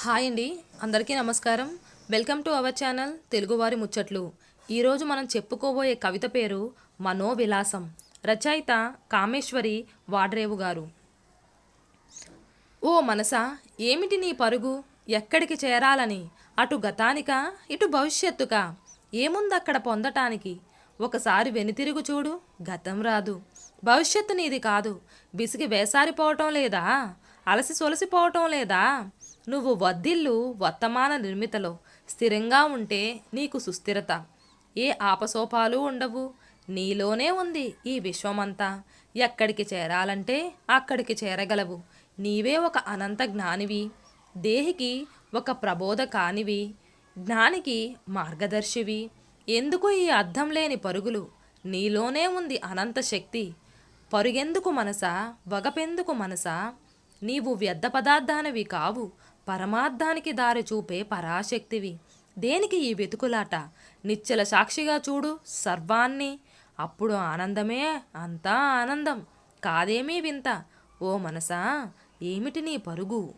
Hi అండి, అందరికీ నమస్కారం. వెల్కమ్ టు అవర్ ఛానల్ తెలుగువారి ముచ్చట్లు. ఈరోజు మనం చెప్పుకోబోయే కవిత పేరు మనోవిలాసం. రచయిత కామేశ్వరి వాడ్రేవు గారు. ఓ మనసా, ఏమిటి నీ పరుగు? ఎక్కడికి చేరాలని? అటు గతానికా, ఇటు భవిష్యత్తుకా? ఏముందక్కడ పొందటానికి? ఒకసారి వెనుతిరుగు చూడు, గతం రాదు. భవిష్యత్తు నీది కాదు. విసిగి వేసారిపోవటం లేదా? అలసి సొలసిపోవటం లేదా? నువ్వు వద్దిల్లు వర్తమాన నిర్మితలో స్థిరంగా ఉంటే నీకు సుస్థిరత. ఏ ఆపసోపాలు ఉండవు. నీలోనే ఉంది ఈ విశ్వమంతా. ఎక్కడికి చేరాలంటే అక్కడికి చేరగలవు. నీవే ఒక అనంత జ్ఞానివి. దేహికి ఒక ప్రబోధ కానివి. జ్ఞానికి మార్గదర్శివి. ఎందుకు ఈ అర్థం లేని పరుగులు? నీలోనే ఉంది అనంత శక్తి. పరుగెందుకు మనసా, వగపెందుకు మనసా? నీవు వ్యర్థ పదార్థానివి కావు. పరమార్థానికి దారి చూపే పరాశక్తివి. దేనికి ఈ వెతుకులాట? నిశ్చల సాక్షిగా చూడు సర్వాన్ని. అప్పుడు ఆనందమే అంతా ఆనందం. కాదేమీ వింత. ఓ మనసా, ఏమిటి నీ పరుగు?